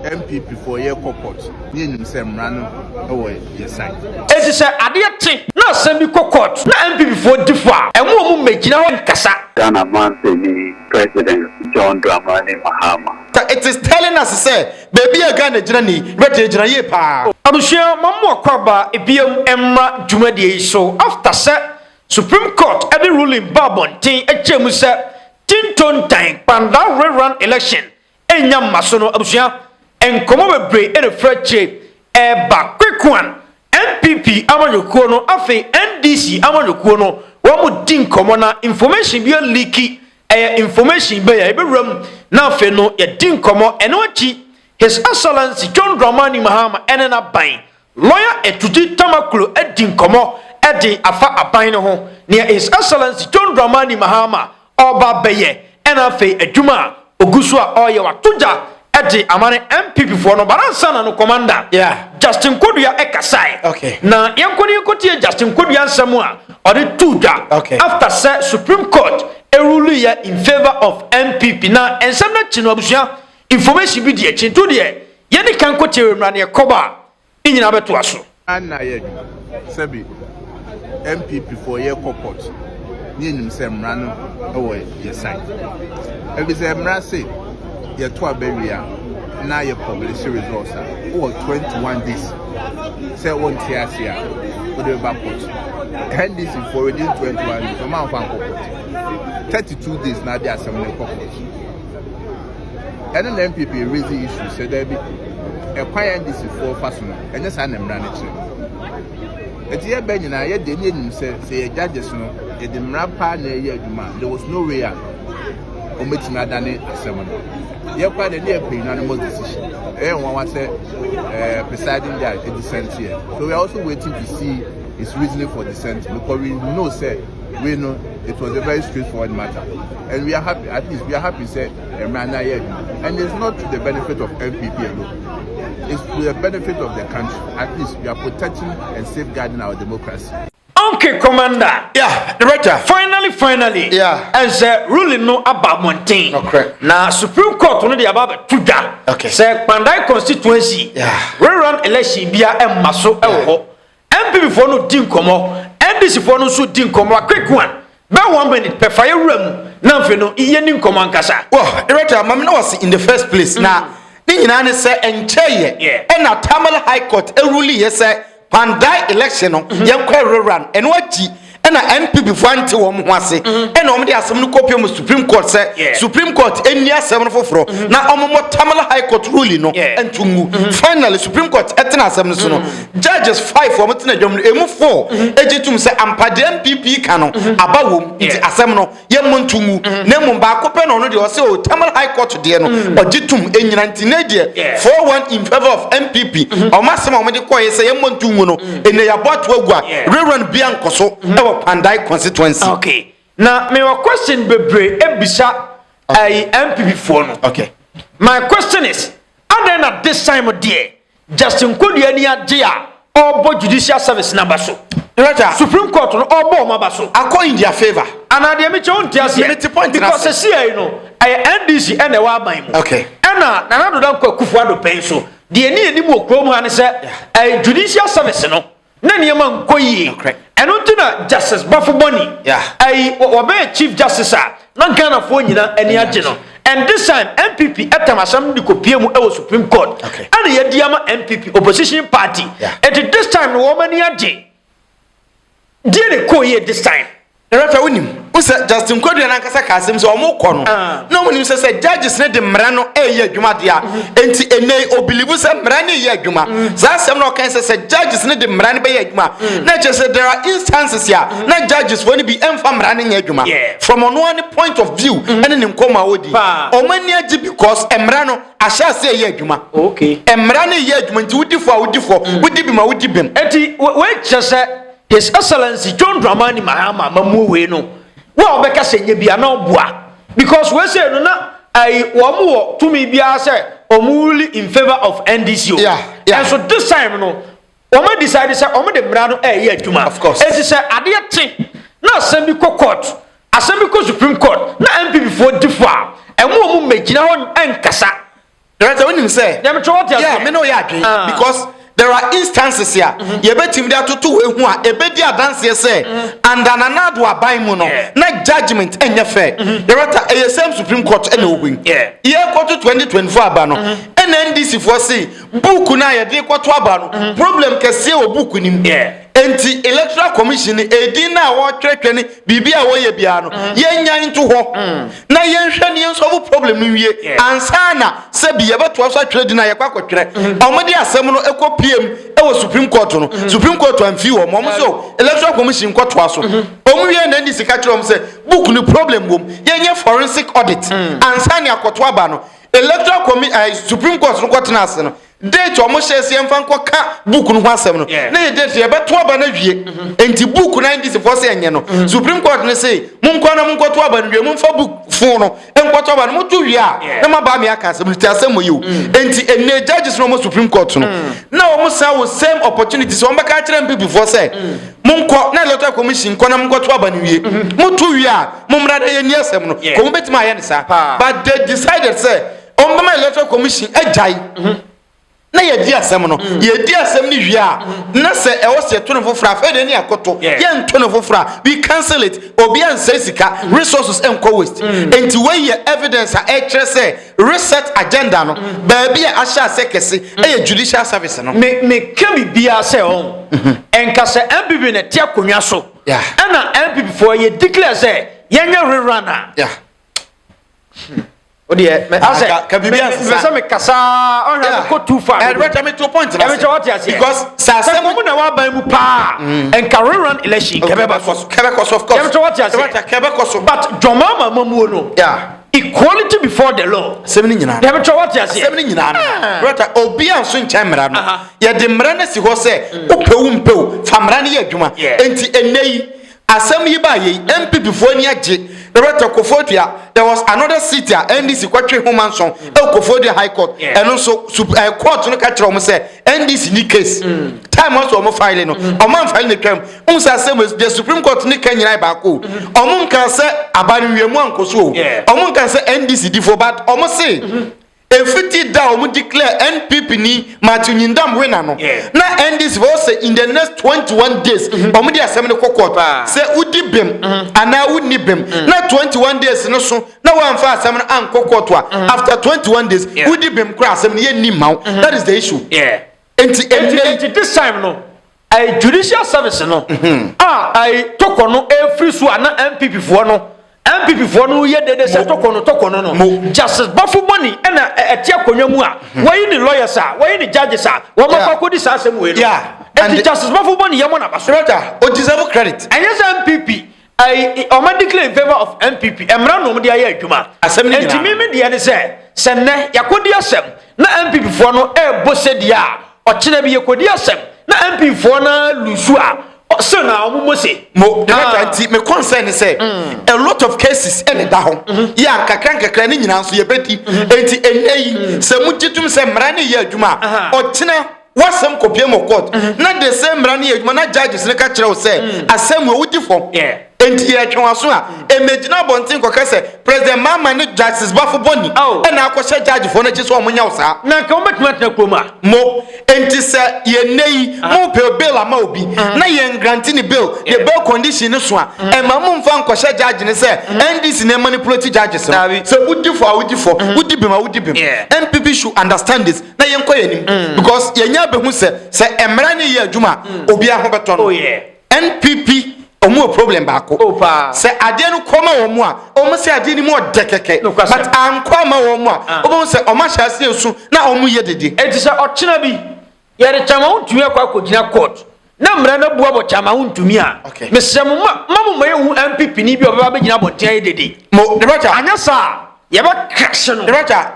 MPP for your court. Nim sem rano away your side. Esi se ade na asemi court na MPP for difa. Emu mu megina ho nkasa. Ghana man say President John Mahama. It is telling us say baby a Ghana gina ni ready gina ye pa. Abushia mamu akwaba ebiem emra dwumadie so after say Supreme Court every ruling babon tin echemu se tinton time Kpandai Election enya maso no abushia enkomo bebre ene frache eba quick one NPP amanyokuo no afi NDC amanyokuo no wo mu din komo na information bi leaky information be ya ebewram na afi no ya din komo eno achi His Excellency John Mahama ene na ban lawyer etuti tamakulo edin komo edi afa aban no ho ne His Excellency John Mahama oba beye ena afi adwuma ogusu a oye watoja edi amane MPP for no baransa na no commander Justin Kodua ekasai na yankoni yakotie Justin Kodua nsemu a odi tuja after say Supreme Court a ruling ya in favor of MPP na ensem na chino abusia information bi de chinto de ye ne kan kotie wemra ne koba inyina beto aso Anna ye sebi MPP for your court. Nim sem rano away your side. Every semra say your tour barrier. Now you publish results over 21 days. Say one TRC with the backward. 10 days for within 21 days. So man found 32 days now they are some corporate. And then MPP raise the issue. Say there be a quiet this for fashion and just an emranity. At the end, I had the name say judges no, the Mrapa there was no way omit me adane asem ye kwa de dey unanimous decision one was presiding judge a dissent here, so we are also waiting to see his reasoning for dissent, because we know it was a very straightforward matter, and we are happy, at least we are happy say and it's not to the benefit of MPP alone, it's to the benefit of the country. At least we are protecting and safeguarding our democracy. Okay, Commander. Yeah, director. Finally. Yeah. As ruling no about mountain. Okay. Now Supreme Court no dey about tuja. Okay. Say Kpandai constituency. Yeah. Rerun election bia maso ewo. MPP for no din komo. NDC for no so din komo. Quick one. Be 1 minute per fire room. Na mfe no iye nin komo ankasa. Well, director, mama no was in the first place. Now, ni nyina ne say encheye. E na Tamale High Court e ruling ye say Kpandai election no yankwa rerun eno achi ena MPP fo ante wo mo ase ena o me de asem no kopie mu Supreme Court say Supreme Court eni asem no foforo na omomo Tamale High Court ruling no entungu finally Supreme Court etena asem no so no judges 5 wo metena dwom no emu 4 ejitum say ampade MPP ka no abawom nti asem no ye montungu na mu ba ko pe no no de o say o Tamale High Court de no ojitum enyina nti na de 4-1 in favor of MPP o masem o me de koye say ye montungu no ene ya boto agua rerun bia nkoso Kpandai constituency. Okay. Now, my question bebre ebisa MPP for no. Okay. My question is, and then at this time of day, Justin Kodua ni adia or judicial service number so. Supreme Court no or mabaso. According in their favor. And I dey mention because see you know, NDC and the wa ban mu. Okay. And na do dan Kufuado pen so. The eni mo krom ha ne say judicial service no. Na niam nkoyi. And until Justice Bafuboni, I Chief Justice, not Ghana for any agent. And this time, MPP at Tamasam Nicopium Supreme Court, and the Diama MPP opposition party. And this time, the woman Yaji did a co-year this time. Director Winim, who said Justin Kodua and Ankasa Kasim so more corner. No one said judges need the Mrano a Jumadia, and Ene or believe Mrani Yaguma. Zasam no can say judges need the Mrani Yaguma. Not just that there are instances here, not judges when be enfam running Yaguma. From on one point of view, and in Koma Odi. Or many because Emrano, I shall say Yaguma. Okay. Emrani Yaguma, would be bim. Eti, wait, just His Excellency John Mahama mamuwe no wa obeka senye bia na obua because we say no na ai womu to me bia say omuli in favor of NDC. And so this time no omo decide say omo de mra no e adwuma. Of course. It is say ade te na assembly court assembly Supreme Court na MPP for differ and mo megina hon enkasa Director, when you say, yeah, me know because there are instances here. You bet him there to two a bedi dance say and an another buy mono. Not judgment and your fair. Director, a same Supreme Court and open. Yeah. Year quarter 2024 bano. And NDC for say book na ya de quarter bano. Problem can see a book in him. Yeah. Enti electoral commission edi na wo twetwene bibia wo ye bia no ye nya into ho na ye hwe ne solve problem wie ansa na se bia beto so twere di na ye kwakotwere omode asem no ekopiem e wo Supreme Court no Supreme Court amfi wo mo so electoral commission kwoto aso omuwie na ndi sika kire om se book no problem wom ye nya forensic audit ansa na akoto aba no electoral commission Supreme Court no kwoto na ase no date omo share mfa nkoka book no ho asem no na ye date ye beto aba na wie enti book na ndi se for say enye no Supreme Court ne say munko na munko to aba no wie mfa book fon no enkoto aba no mutu wie a na maba me aka asem ti asem yo enti enne judges no mo Supreme Court no na omo say wo same opportunities o mbaka kire mpi before say munko na electoral commission ko na munko to aba no wie mutu wie a mumra da ye ni asem no ko mo betima ye ne sa but they decided say on my electoral commission ejai na ye di asem no ye di asem ni hwe a na se e wo se to no fofra fa de ni akoto ye nto no fofra we cancel it obi an say sika resources enko waste enti we ye evidence a e kire say reset agenda no ba bia a sha se kese e ye judicial service no me kemi bia say on enka se MPP na tie konwa so na MPP for ye declare say ye nya rerunner Odie, me ase ka me kasa on have go too far. And me to point na. Because sa se mo na wa ban mu pa en ka run election kebe course of course. Kebe course. But John Mahama mamuo no. Yeah. Equality before the law. Semni nyina. Kebe cho what you say. Semni nyina no. Brother obi an so ncha mra no. Ye de mra na si ho se upewu famra ne ye adwuma. Enti enei asem yi ba ye MPP fo ni age. There was another city NDC kwatwe humanson Kofodia High Court and also court no catch am say NDC ni case time also am file no am file the term say the Supreme Court ni Kenya ba ko am kan say abanwiemu ankoso am kan say NDC di for but am say efiti da omu declare NPP ni Matunyindam winner no na NDC for say in the next 21 days omu di asem ne kokot say udi bem ana uni bem na 21 days no so na wan fa asem an kokot after 21 days udi bem kra asem ne ni maw that is the issue enti this time no a judicial service no I tokono every so na MPP for no MPP for no ye de se tokono no justice bafu money na etia konwa mu a why ni lawyers a why ni judges a wo ma ko di sa asem we no and justice bafu money ye mo na baso o deserve credit and yes MPP I automatically in favor of MPP emra no mo dia ye adwuma asem ni enti me dia ne se ne yakodi asem na MPP for no e bose dia o kina bi yakodi asem na MPP for na lusu a so now mo anti me concern say a lot of cases and da ho ya kakran ni nyina so ye beti enti enei se mujitum se mra ne ye adwuma o kina wasem kopie mo court na the same mra ne ye adwuma na judges ne ka kire o say asem we wudi fo enti ye twa so a emegina bontin ko kase President Mahama ne justice bafo boni e na akoshe judge fo na chi so omunya wo sa na ka o metuma tena kroma mo enti se ye nei mo pe bill ama obi na ye grant ni bill the bail condition no so a e ma mo mfa nkoshe judge ne se NDC ne manipulate judges so wudi wudi bim MPP should understand this na ye nko ye nim because ye nya be hu se emra ne ye adwuma obi ahobeto no NPP omo problem baako se ade no koma wo mu a omo se ade ni mo dekeke but anko ma wo mu a omo se oma hyase esu na omo ye dede enti se okina bi ye de chama untumi akwa kogina court na mra na buabo chama untumi a mesem mamu ma yehu MPP ni bi obaba be gina bontia ye dede mo the brother anya sa ye ba crash no the brother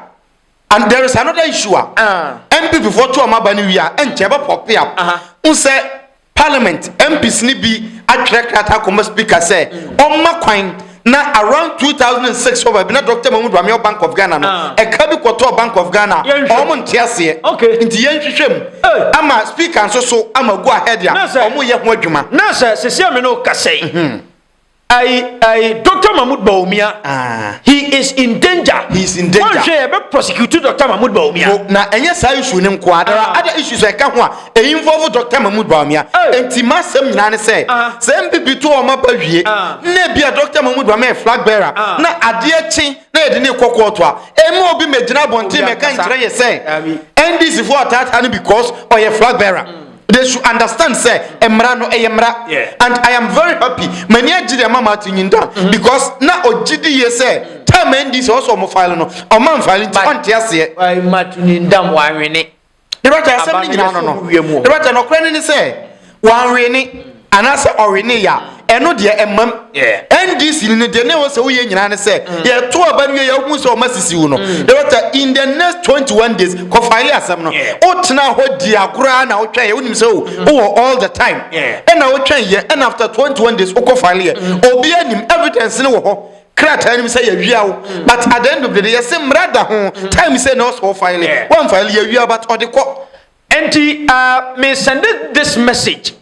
and there is another issue MPP for to ma ba ni wi a enche ba pop up unse Parliament MPs ni bi atrekrata come speaker say on ma kwan na around 2006 over bi na Dr. Mahmoud Wamio Bank of Ghana no e ka bi kwoto Bank of Ghana omo ntiase nti yenhwehwem ama speaker so ama go ahead ya omo ye ho adwuma na se me no kasei Dr. Mahmoud Bawumia, he is in danger. He's in danger. One share prosecute Dr. Mahmoud Bawumia. Na enya sa issue nim kwa there are other issues I can ho e involve Dr. Mahmoud Bawumia. Enti masem nyina ne say MPP to o maba wie na bia Dr. Mahmoud Bawumia flag bearer na ade achi na yede ne kokoto a emi obi megina bonti me kan kire ye say NDC for that because or ye flag bearer. They should understand, say, Emra no Emra. And I am very happy. Many ajide mama tinyinda because na ojidi ye say time NDC also mo file no o man file nti onti ase. Why matuninda mo anwene. The right assembly nyina no. The right no kran ni say wanwene anase orwene ya eno de emam NDC ni de ne wo se wo ye nyina ne say ye to aba ne ye hu so masisi wo no. The right in the next 21 days ko file asem no otena ho di agura na wo twa ye wonim say wo all the time and na wo twa ye and after 21 days wo ko file ye obi anim evidence ne wo ho krata anim say ye wia wo but at the end of the day say mrada ho time say no so file one file ye wia but odiko enti me send this message.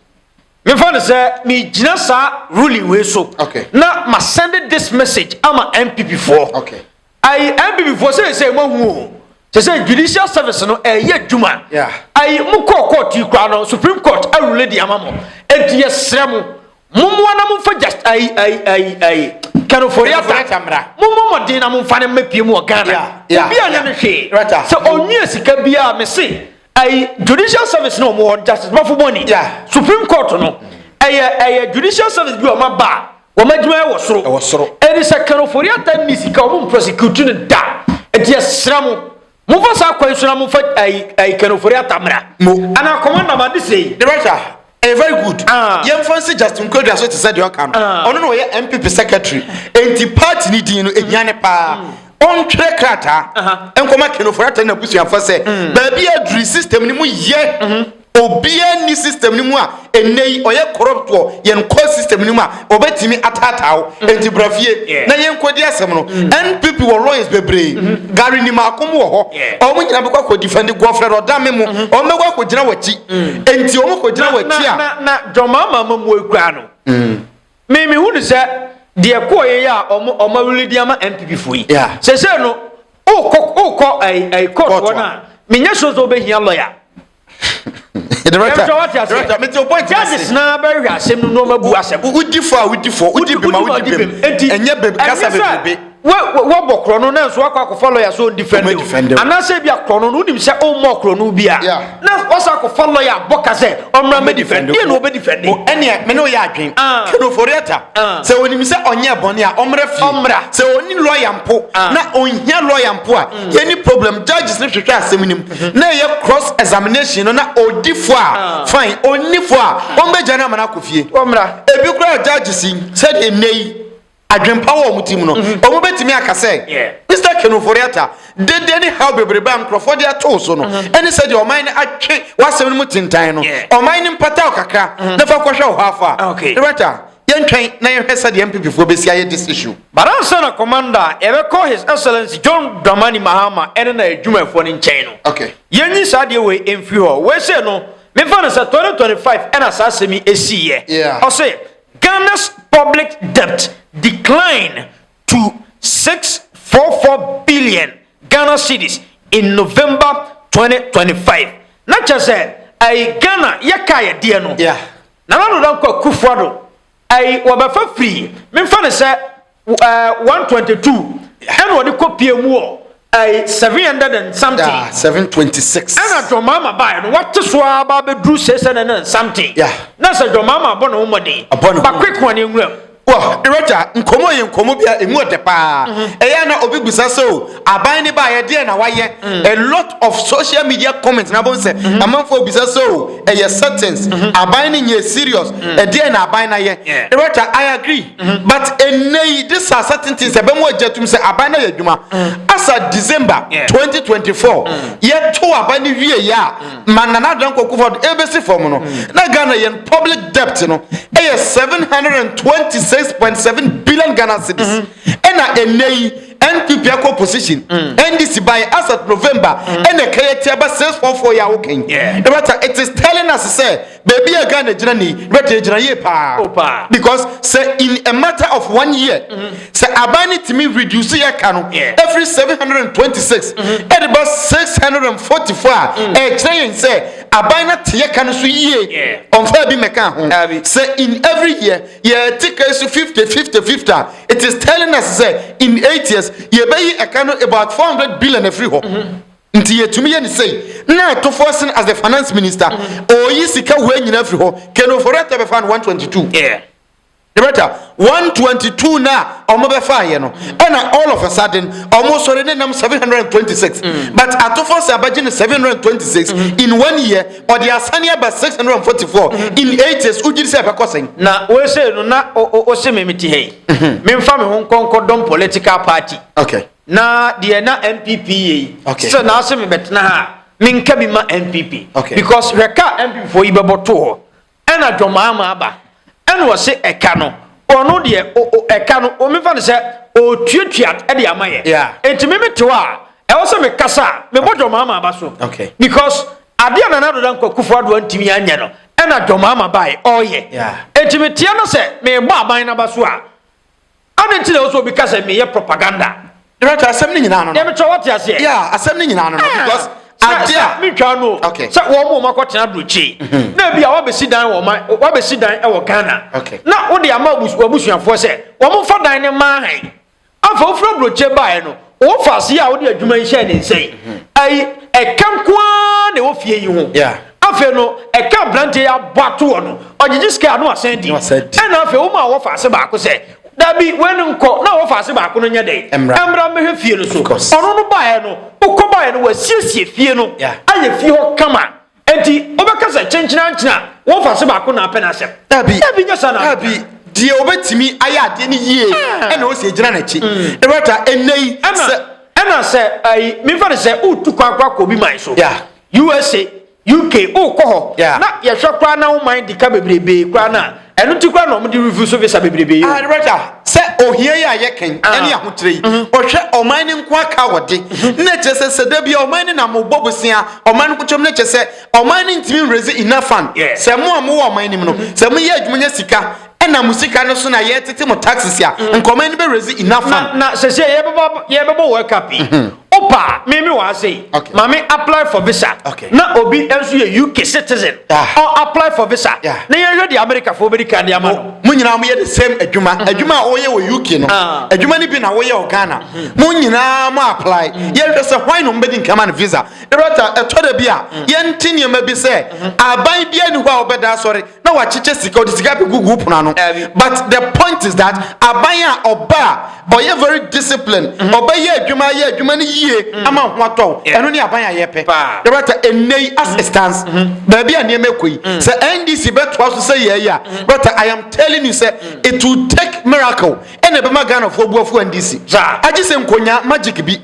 Me find say me gina sa ruling we so. Okay. Na ma send this message ama MPP for. Okay. I MPP for say mo hu. Say judicial service no ye djuma. Yeah. I mu court yi kwa no Supreme Court a rule di amamo. Enti yesre mu. Mumu na mu fa just I kanu for ya tamra. Mumu mo din na mu fa ne mapie mu Ghana. Yeah. Bia nya ne hwe. Right. So onye sika bia me say judicial service no more justice but for money. Yeah. Supreme Court no. Judicial service bi o ma ba. O ma djuma e wo soro. E se kanu for ya tan ni sika o mu prosecute ne da. E dia sramo. Mu fa sa kwan so na mu fa kanu for ya tamra. Ana commander ma di say. The right very good. Yem fancy Justin Kodra so to say the okan. Ono no ye MPP secretary. Enti party ni din no enyane pa. On tre krata. Enkoma keno for ata na busu amfa say. Ba bia dri system ni mu ye. Obia ni system ni mu a enei oye corrupt wo yen core system ni mu a obetimi atatawo enti brafie na yen kodi asem no NPP wo lawyers bebre Gary ni makom wo ho o mu nyina be kwa defend Godfrey Odame mu o megwa ko gina wachi enti o mu ko gina wachi a na John Mahama mamu ekura no me hu ni say de ko ye ya o ma wuli di ama MPP foi se no o ko court wona me nya so be hia lawyer. The director, me to point judges na be hwa asem no ma bu asem udi bi ma udi bim enye bebe kasa bebe we bokro no na so akwa follow ya so defend ana say bia kro no udim say o mo kro no bia na wasa ko follow ya boka say omra me defend e no be defend ene me no ya adwen kedo foriata say onim say onye bone a omra fi say oni lawyer mpo na onhia lawyer mpo a any problem judges ne hwehwe asem nim na ye cross examination no na odifo a fine onifo a ombeja na mana kofie omra ebi kura judges said enei adwempa wo mutim no omo betimi aka say Mr. Kenoforiata dede ni how bebreba nkrofo de ato so no eni said o man atwe wasem no tintan no o man ni mpata okakra na fa kwhwe ho afa director yen twen na yen hwesa de MPP fo besi aye this issue baransa na commander ebe call his excellency John Mahama ene na adwumafo ni nchen no okay yenyi sade we emfi ho we say no me fa na 2025 ena sa semi esiye o say Ghana's public debt declined to 644 billion Ghana cedis in November 2025. Not just say, Ghana yakaya dear no. Na no don ko kufuado. Wabafa free. Me fa say 122. And what the copy mu 700 and something. 726. And John Mahama buy no what to so aba be do 600 and something. Na say John Mahama born umodi. But quick one in room. Well, director, nkomo bia emu de pa. Eya na obi busa so, aban ni ba ye de na waye. A lot of social media comments na bon say, amanfo busa so, eye sentence, aban ni nye serious, e de na aban na ye. Director, I agree. But enei this are certain things e be mo ajetum say aban na ye dwuma. As of December 2024, ye to aban ni wie ya, manana dan kokufo ebesi form no. Na Ghana ye public debt no, eye 726.7 billion Ghana cedis. Ena enei NPP akọ position NDC by as of November and a kayeti about 644 ya okay it is telling us say baby a Ghana journey ready journey pa because say in a matter of 1 year say abani to me reduce ya kanu every 726 at about 644 train say abana tie kanu so ye on fair be meka ho say in every year yeah take us 50 it is telling us say in 8 years ye be a kanu about 400 billion every ho nti ye tumi ye ni say na to forcing as the finance minister o yi sika we nyina free ho keno for rate be fan 122 the better 122 na omo be fa ye no and all of a sudden almost already nam 726 but atofo abagin 726 in 1 year or the asania by 644 in 8 years ujiri se be kosen na we say no na o se memiti hey me mfa me ho konkodom political party okay na de na MPP okay so na so me betna ha me nka bi ma MPP okay because reka MPP for ibeboto ho ena John Mahama aba ena wo se eka no ono de eka no o me fa ne se o tuatua e de amaye enti me meto a e wo se me kasa me bo John Mahama aba so okay because ade na na do dan kwakufu ado antimi anya no ena John Mahama bai oye enti me tia no se me bo aban na aba so a ade ti na wo so bi kasa me ye propaganda right asem ni nyina no dem cho what ya say asem ni nyina no because adia me twa no okay say wo mo makotena brochi na bia wa be sidan wa be sidan e wo Ghana na wo de ama obusuafo say wo mo fa dan ne ma han afa wo fra brochi bae no wo fa se a wo de adwuma nhye ne nsei ai e kan kwa ne wo fie yi ho afa no e kan brante ya boato no ogigi ska no asen di e na afa wo ma wo fa se ba ko say dabi wenu nko na wo fa se ba ko no nya dai emra me hwe fie no so ono no bae no ukobae no wasiesie fie no aye fie ho kama enti obekasa chenchina nchina wo fa se ba ko na apena asem dabi nya sana dabi die obetimi aye ade ni yie e na o se gina na chi e rata enei se ai mi fa se utu kwa ko bi man so USA UK uko na ye hwe kwa na wo man dika bebrebe kwa na enu ti kwa no mo di review so visa bebrebe rata se ohie ya ye ken ene ahotre ohwe oman ni nko aka wode na chese se da bia oman ni na mo bobusia oman ko chom na chese oman ni ntimi rezi enough fan se mo wo oman ni no se mo ye adwunya sika ena musika no so na ye tete mo taxes ya nkoman ni be rezi enough fan na se ye bebo work up opa me wa say mama apply for visa na obi enso ye UK citizen or apply for visa na ye hwe di America for America dia ma mo nyina mo ye the same adwuma o ye wo UK no adwuma ni bi na wo ye o Ghana mo nyina mo apply ye hwe se why no mbedi nkama na visa the rota etoda bi a ye ntini ma bi se aban bia ni ho a obeda sorry na wa chiche sika odi sika be gugu puna no but the point is that aban a oba oye very disciplined oba ye adwuma ni ama ho ato eno ni aban ayepe the right enei as it stands baby a niam ekoi say NDC bet was say yeah but I am telling you say it will take miracle and e be Ghana for buafu NDC agi se nkonya magic bi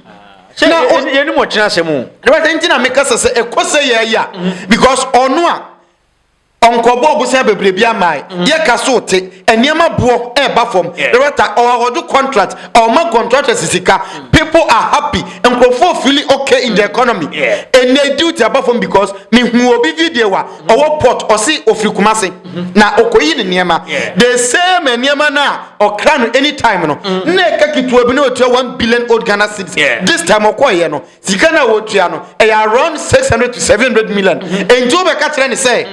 na ye ni mo kina semu the right entina make us say ekose yeah because onu a onkobo obusia bebrebe amai ye kasote eniema bo e ba fom the right or do contract or ma contractors sika people are happy and for feeling okay in the economy and they do it above from because me hu obi video wa owo port o si ofri kumase na okoyi ne niema the same niema na okra no anytime no na ka kitu obi na otua 1 billion old Ghana cedis this time okoye no sika na wotua no e around 600 to 700 million and jo be ka tire ne say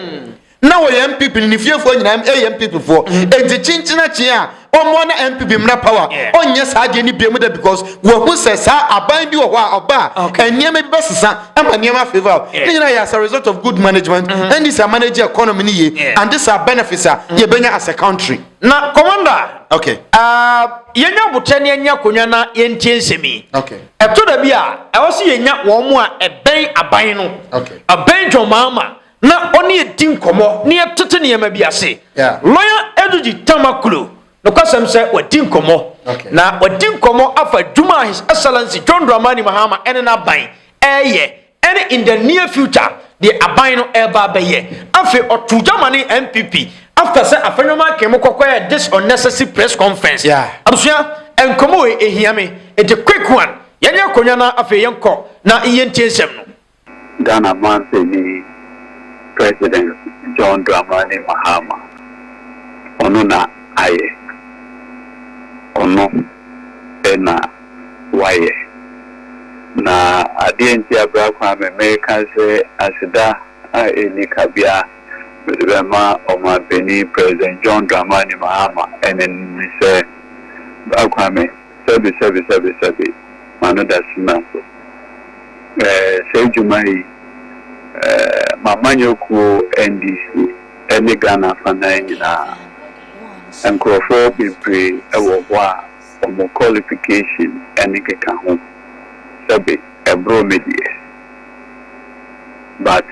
na wo MPP ni fiefo nyina MPP for enti chinchina chia omo na MPP mra power onye sa de ni biemu da because wo hu se sa aban bi wo ho a oba eniema bi besesa ama niema favor nyina ya as a result of good management and this manage economy ni ye and this are benefits ye benya as a country na commander okay yenya botani enya konwa na yentie nsemi okay eto da bi a e wo se yenya wo mo a eben aban no aban John Mahama na oni edin komo ne etete ne yema bi ase lawyer eduji tamakulu no kwasem se wadin komo na wadin komo afa duma his excellency John Mahama ene na ban eye ene in the near future the aban no eba beye afi otujama ne MPP after say afenoma kemo kokoye this unnecessary press conference abusua enkomo ehia me enti quick one yenya konya na afi yenko na yentie nsem no Ghana Manpeni President John Mahama ono na aye ono ena waye na adienti abrakwa me American say asida a eni kabia bedema Manpeni President John Dramani Mahama enen say bakwa me sebi mano dasina so say jumai Mamanyoku NDC any Ghana fanai na nkrofo bebre ewo ho a omo qualification any keka ho sabe ebro medie but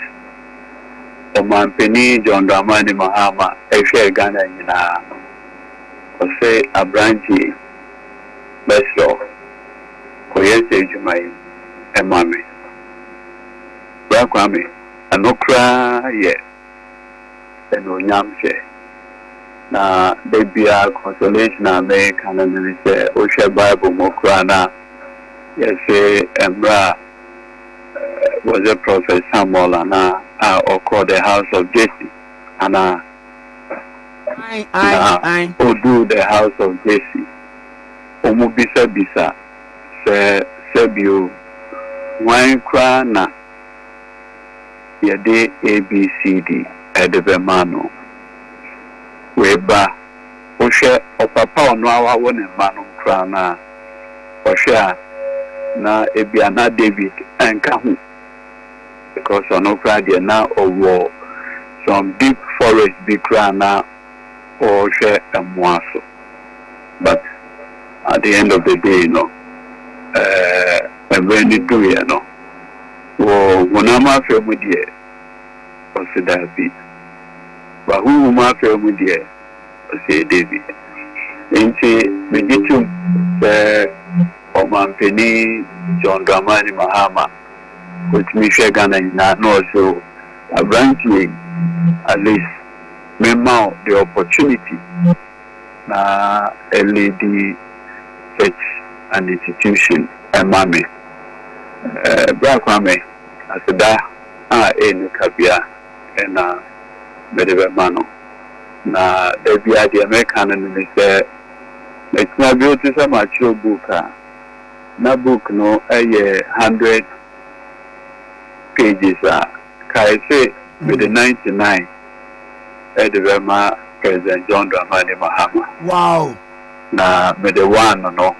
Manpeni John Dramani Mahama ehwe Ghana nyina o say abranchi beso koyese jumai emame Kwame anokra ye enonyamche na debia consolation America na nise ohwe Bible mokra na yese embra was a prophet Samuel na or the house of Jesse ana I do the house of Jesse omubisa se sebio wan kra na yade ABCD edebemano weba ohwe opapa ono awa wona mano kra na ohwe na ebiana David enka hu because ono kra de na owo some deep forest bi kra na ohwe emwaso but at the end of the day when you do it Wonama Femudie or say David. But who ma Femudie or say David. Inti Meditum Manpeni John Dramani Mahama, which Misha Ghana no so a branching at least member the opportunity na LED church and institution and mommy. Kwame asida eni kabia ena bedebe mano na debia di American ni se metina bi otu se macho book na book no 100 pages kai say with the 99 edebe ma President John Dramani Mahama Wow. na with the one no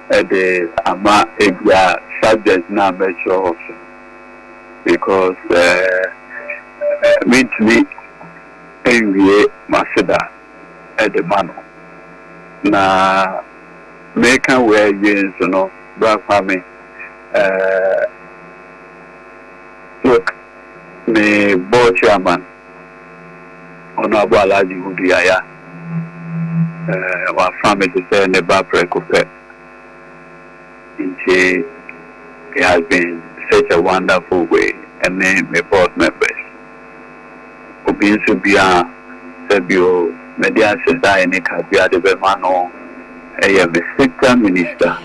the ama ebia subject na measure also because meet me enwie masida the man na make where you no black family look me board chairman honorable Alaji Hudiaya our family say never break up. It has been such a wonderful way, and then my board members. Obinsu Bia, Sebio, Media Society, Kabia de Bemano, I am a sector minister,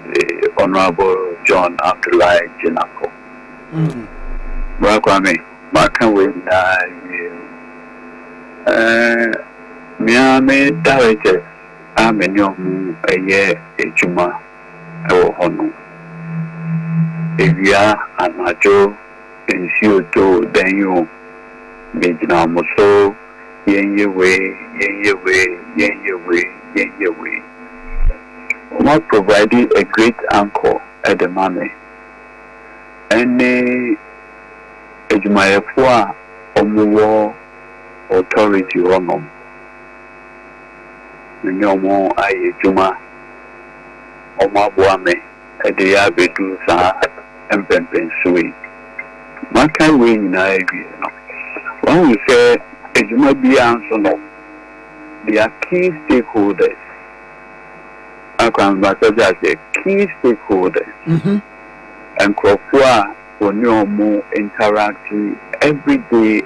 the Honorable John Abdullahi Jinako. Welcome, Markham Miami directors many of a year ejuma ewo hono evia anajo ensio to denyo mejina moso yenyewe we provided a great anchor at the money any ejuma efo omuwo authority hono Nyomo aye juma Oma Buame ede ya bedu sa empempen suwe maka we nyina ebi no one will say ejuma bi anso no they are key stakeholders akwan ba say key stakeholders and krofua onyomo interacting every day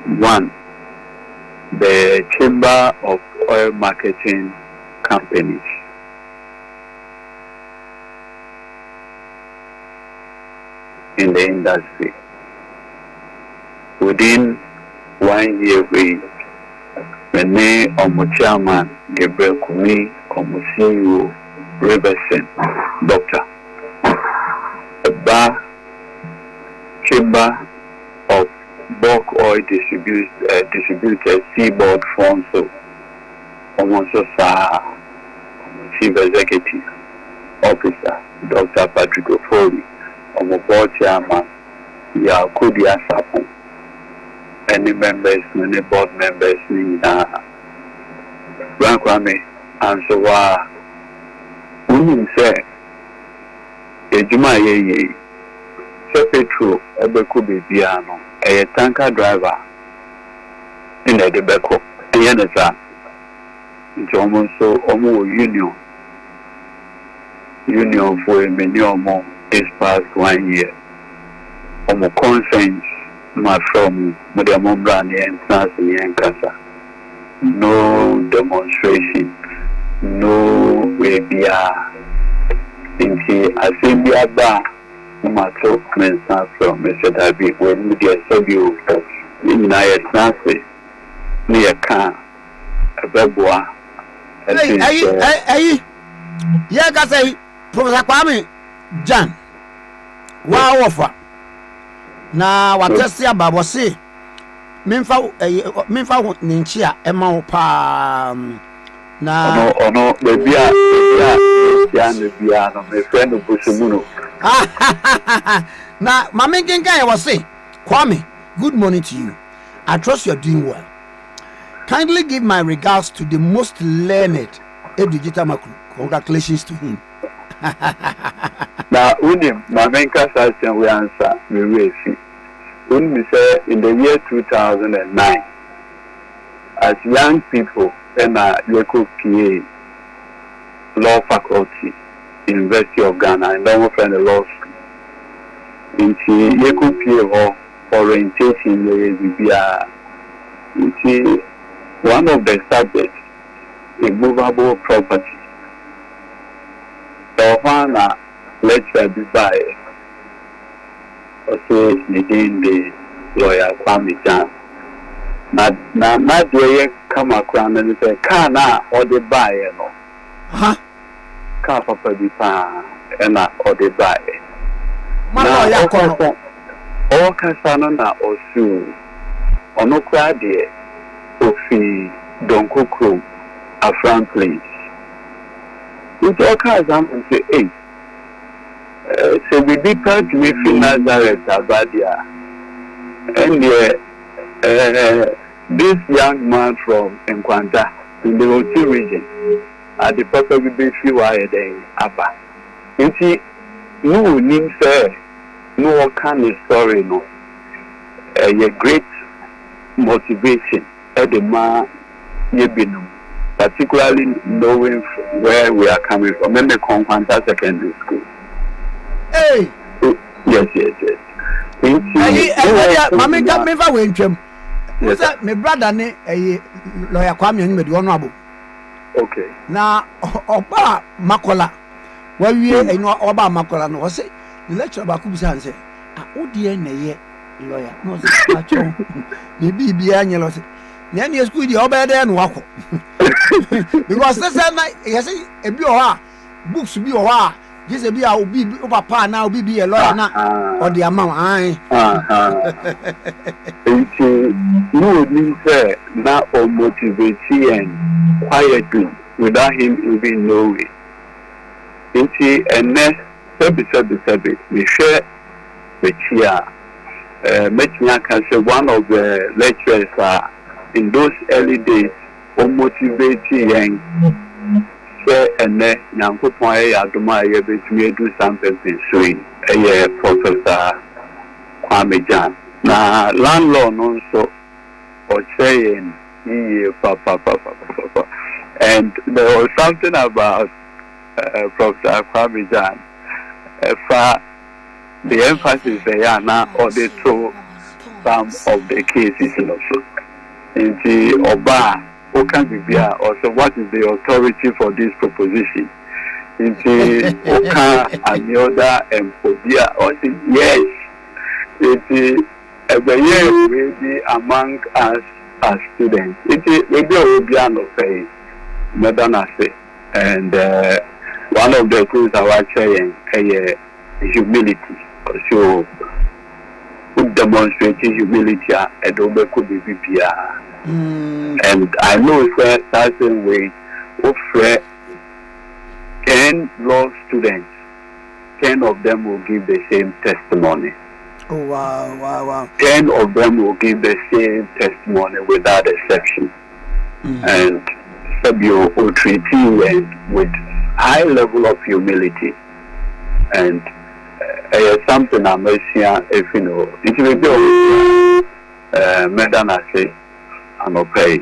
One, the Chamber of Oil Marketing Companies. In the industry. Within 1 year, the name of my chairman, Gabriel Kumi, of my CEO, Robertson, Doctor. The Chamber of Bulk Oil Distributors, Seaboard Council, almost Chief Executive Officer, Dr. Patrick Ofori, of my board chairman, Yakudi Asapo. Any members, many board members, Frank Kwame, and so women say, Ejuma ye, Petro, Ebeko Bibiano, a tanker driver in the Beko, Yenesa, Jomo so Omo Union for a minimum this past 1 year. Omo conscience. My from Madame Brani and Nancy and Casa. No demonstration, no way beyond. Inti Asibia Ba, Mato Mensa from Mr. David, when media Sabio in Naya Nancy, near Khan, a Babua. Hey, say, Professor Kwame, John, wow offer. Na watesi ababo se memfa ninchia ema wo pa na ono bebia ya ne bia no me friend Busumuno na mama nkenka ya wase Kwame, good morning to you. I trust you are doing well. Kindly give my regards to the most learned Digital Makru. Congratulations to him. Now, Mamenka Sasson, we answer, we will see. We say in the year 2009, as young people in a local PA law faculty, University of Ghana, and then we friend the law school. Into local PA orientation, into one of the subjects, immovable property. So when a lecture be by, or say within the lawyer Kwame John. Na the come across and say, "Kana or the buyer no." Huh? Ka papa bi pa na or the buyer. Lawyer kono. O kasa no na osu. Ono kwa de ofi Donko Kro Afran place. We talk as and say, "Hey, so we be part we feel Nazareth Abadia." And this young man from Nkwanta in the Oti region at the proper we be few then Abba. You see, no name say no kind of story no. A great motivation at the man you been, particularly knowing where we are coming from. When they come Nkwanta Secondary School. Hey. Yes. Mama got me for wintrim. What's that? My brother, lawyer Kwame, and me honorable. Okay. Now, Oba Makola, where we know Oba Makola, no, was it? The lecture about Kubisan say, "Oh, dear, lawyer, no, maybe be annual. Then you school the Oba there and walk. Because that's night, yes, a bio books be a yes, a be a be papa now be a lawyer now or the amount. No means now or motivate and quietly without him even knowing. And next service, we share with here. Mechina can say one of the lecturers in those early days or motivating and and then Yankupon Aduma may do something swing a Professor Kwame John. Now, landlord also or saying, papa. And there was something about Professor Kwame John. The emphasis they are now or they throw some of the cases also. In the Oba, who can be also what is the authority for this proposition? In the Oka and the other Empobia, or yes, it will be among us as students. It will be an affair, Madam Ase, and one of the things I was saying, humility. So, demonstrating humility and could be VPR. And I know certain way of 10 law students, 10 of them will give the same testimony. Oh, wow. 10 of them will give the same testimony without exception. And Sabio will treat you with high level of humility. And something I'm saying, if you know, it will be Madam Ase, I'm okay.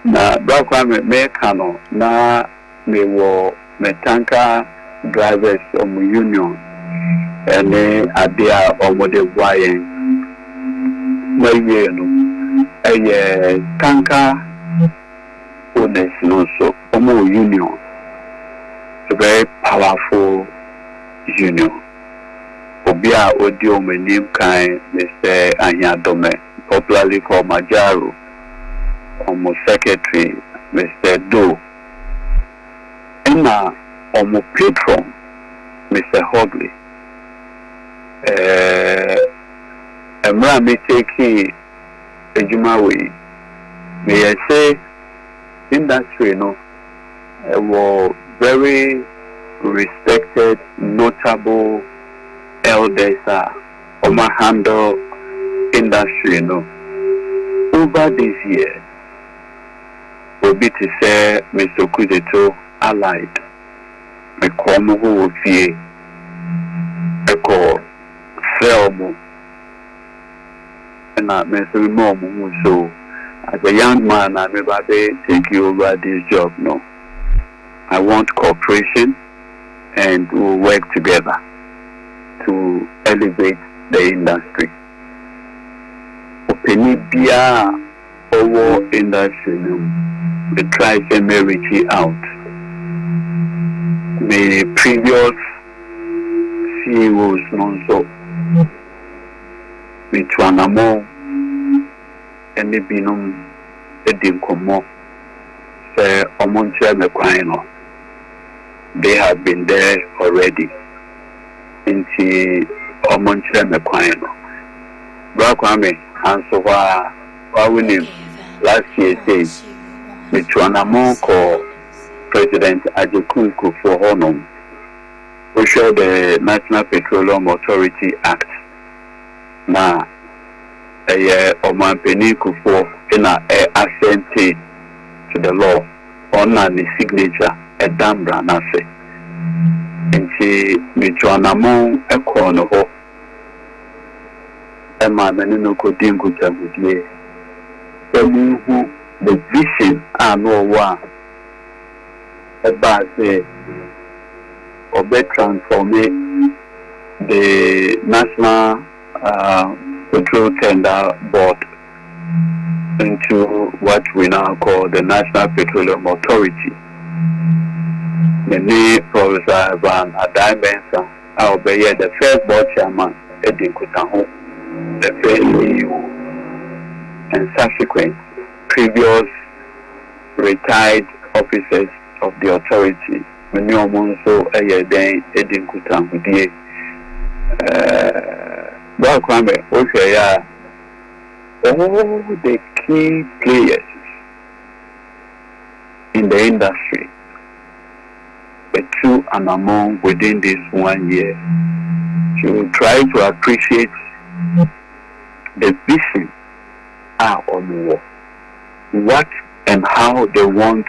Na Brackwam Mekano, na me wo metanka drivers of union, and Adia or Mode Brian. Maybe a tanka owners also, Omo Union, a very powerful union. Obia Odio, my name kind Mr. Anyadome, popularly called Majaro, Omo Secretary, Mr. Do, and now Omo Patron, Mr. Hogley. Emra me take a Jumawi. May I say, industry, no, were very respected, notable elders Oma handle industry, no. Over this year, will be to say Mr. Kudeto allied. Me come who will be a call Selmo and not Mr. Mom. So, as a young man, I may take you over this job, no. I want cooperation and we'll work together to elevate the industry. Openibia over industry, we try to reach out. The previous CEOs non so with Wanamo and the Binum Edim Komo say Omontia Mequino. They have been there already. Into Omontia Mequino. Brakwame and so far winning last year says with Wanamo called President Ajekunku for Honor. We show the National Petroleum Authority Act. Now, Oman Peniku for in a assent to the law on the signature a Dambra Nase. And she Michuanamo a corner of Emma Menino Dingu Tabudie. The vision and no one about the transforming the National Petrol Tender Board into what we now call the National Petroleum Authority. The name Professor Van Adai Benson, I'll be the first board chairman, Edin Kutaho, the first CEO, and subsequent previous retired officers of the authority. Many of them so then Edin Kutaho. Okay, all the key players in the industry, the two and among within this 1 year, to try to appreciate the vision on what and how they want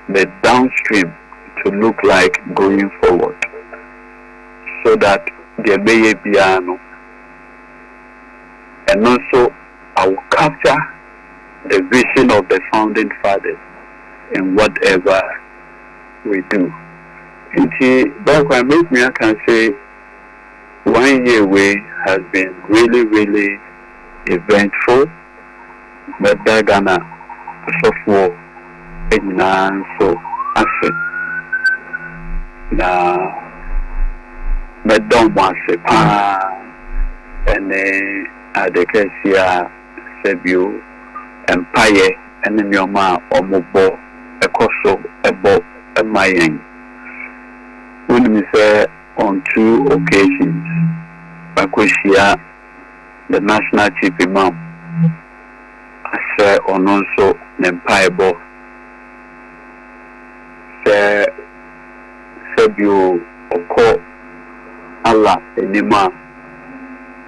the downstream to look like going forward, so that the Beye Piano, and also I will capture the vision of the founding fathers in whatever we do. And back when I can say 1 year away has been really, really eventful. But Ghana so for so asset. Na medon wase pa ene adekesia sebio empire ene nyoma omobo ekoso ebo emayen. When we say on 2 occasions, Bakosia, the national chief imam, I say on also empire bo say sebio oko Allah enima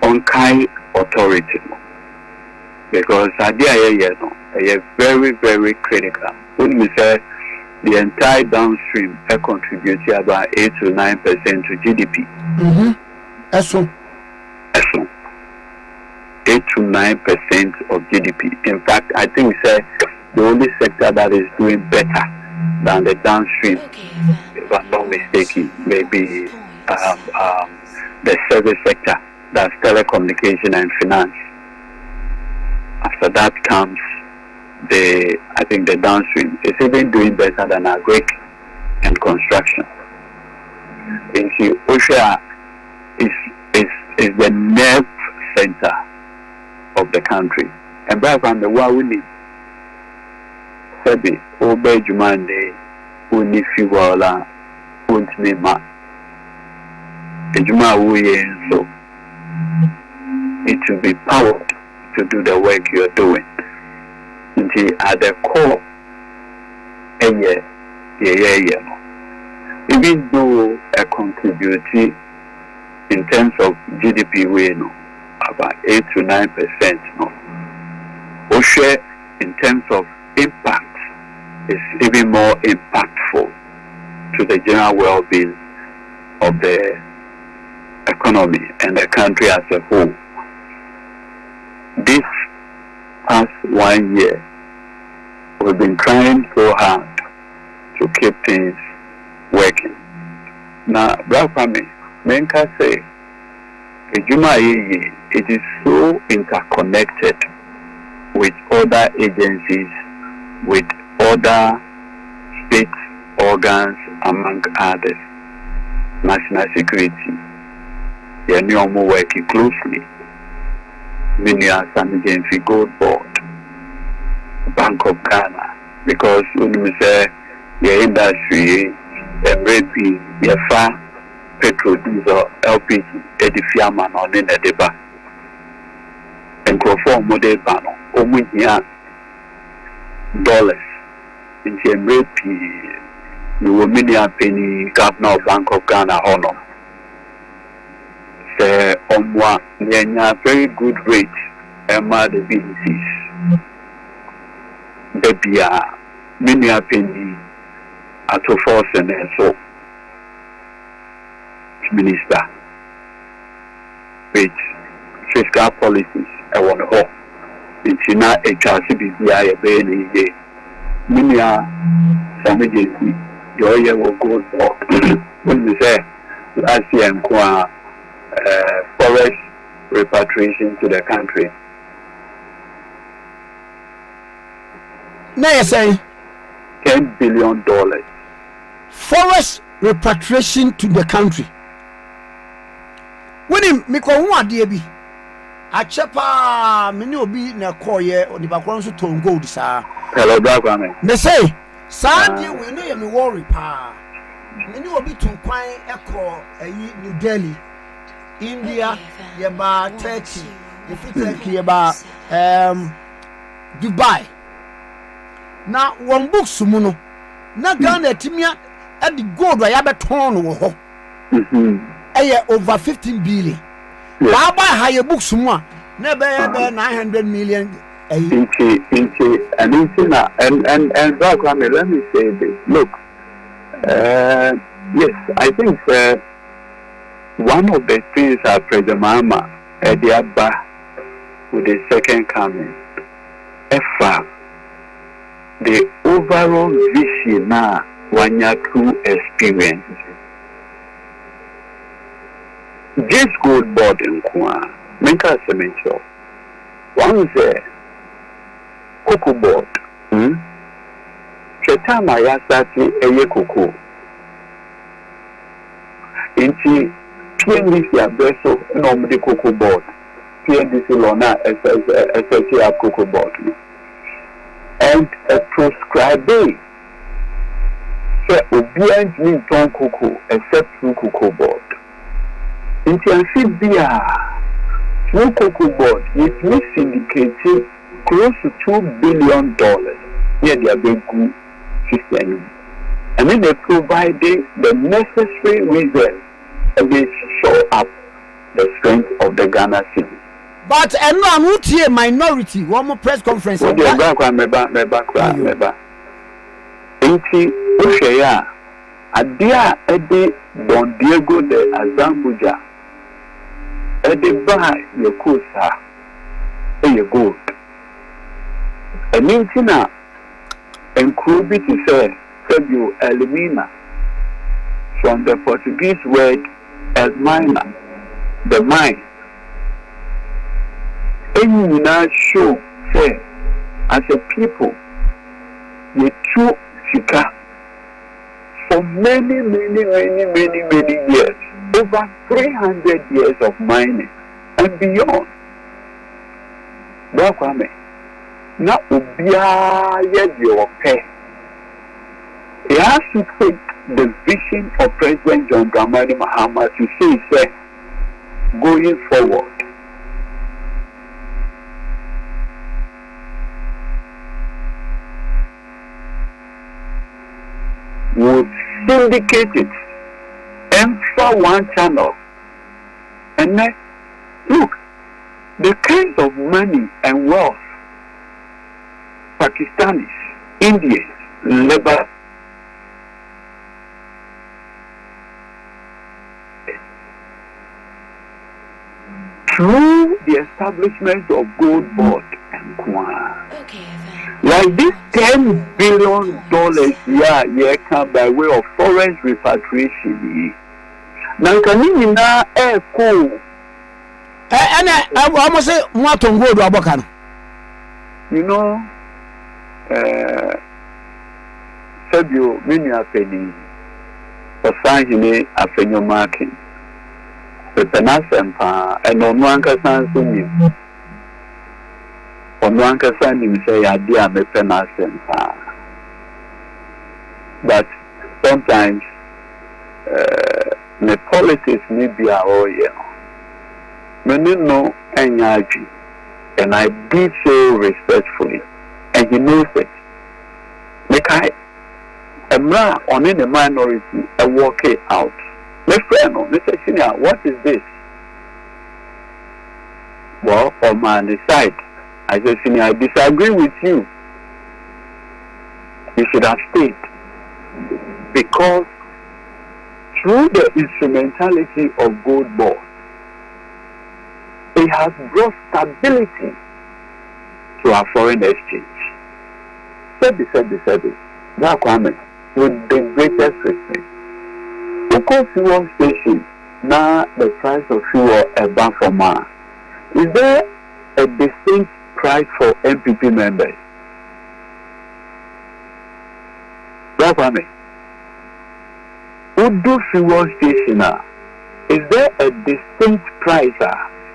on kind authority, because idea no very very critical. When we say the entire downstream contributes about 8 to 9% to GDP. Eso 8 to 9% of GDP. In fact, I think the only sector that is doing better than the downstream, if I'm not mistaken, maybe the service sector, that's telecommunication and finance. After that comes I think the downstream is even doing better than agric and construction. Into Osha is the nerve center of the country. And back from the Wawuni, Sebi, Obe Jumande, Uni Fiwala, Untnema, Ejuma Wuye, so it will be powered to do the work you are doing. At the core, even though a contributing in terms of GDP, we know about 8 to 9%. No, Osha in terms of impact is even more impactful to the general well-being of the economy and the country as a whole. This past 1 year, we've been trying so hard to keep things working. Now, Brafami, Menka say, it is so interconnected with other agencies, with other state organs, among others. National security, they are working closely. Many are San Gold Board, Bank of Ghana, because when we say the industry, the far petrol, diesel, LPG, Edifiaman on in the deba, and conform model banner, dollars in the you will many penny governor of Bank of Ghana honor. Say on one, very good rate, Emma the businesses. There are many penny at a force and so minister with fiscal policies. I want to hope it's not a HRCBI a baby. Many are some agency. Your year will go for when we say last year forest repatriation to the country. Now you say $10 billion. Forest repatriation to the country. When him miko hu ade bi a chepa meni obi na koye onibakron so ton gold sa. Hello brother. Me say Sunday we no me worry pa. Meni obi tun kwan ekọ ayi New Delhi, India, yeba Turkey, Turkey yeba Dubai. Na one book sumu no na Ghana timia at the gold wa ya beton wo ho. Over 15 billion. Why buy higher books sumu na be 900 million. And let me say this. Look, yes, I think one of the things that President Mahama with the second coming, the overall vision now, one year true experience. This good board in Kwa, make us a mention. One say cocoa board. Chetama ya sati eye cocoa. Inti PNDC abeso no the cocoa board. PNDC lona SSA cocoa board. And a proscribe say obedient mean ton cocoa except through cocoa board. Inti amphibia through cocoa board it may syndicate close to $2 billion near their big system. And then they provided the necessary reasons to show up the strength of the Ghana city. But I'm not here minority. One more press conference. So the back. Inti Oshaya Adia Ede Don Diego de Azambuja Ede Ba Yokusa Eye Gold. And Intina and Kubi to say Fabio Elimina from the Portuguese word Elmina, the mine. And you now show say as a people you true Sika for many years, over 300 years of mining and beyond. Bakwame, na ubia your pay. He has to take the vision of President John Mahama to say, going forward. Would syndicate it and for one channel. And then, look, the kind of money and wealth Pakistanis, Indians, Lebanon, through the establishment of gold board and Kwan. Like this $10 billion come by way of foreign repatriation. Now can you now cool? And I almost say what to go to Abokan. You know, Fabio Minia Penny was finding a penny marking. The Penasempa and on one can on one can say idea me Penasempa. But sometimes the politics may be our year. Many know energy, and I do so respectfully, and he knows it. Make I am on in the minority and work it out. My friend, Mr. Senior, what is this? Well, on my side, I said, Senior, I disagree with you. You should have stayed. Because through the instrumentality of gold board, it has brought stability to our foreign exchange. Sabi. That Kwame, with the greatest respect. Because fuel station, now the price of fuel above for more. Is there a distinct price for NPP members? That Kwame, Udu fuel station, is there a distinct price?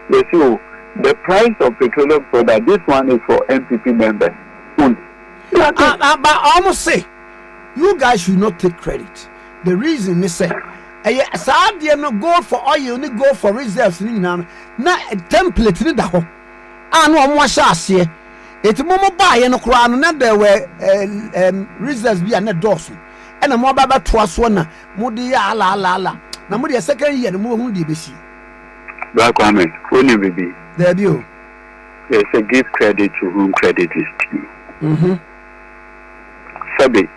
They say, the price of petroleum product, this one is for NPP members. But I almost say, you guys should not take credit. The reason they say, you no go for oil, you need go for reserves. Now, a template in the home. I know more shots here. It's more buy and a crown, and there were reserves be an endorsement. And a more baba twas one, Moody la. Now, Moody a second year, the more who DBC. Black woman, only baby. There you. There's a give credit to whom credit is due. Sabi,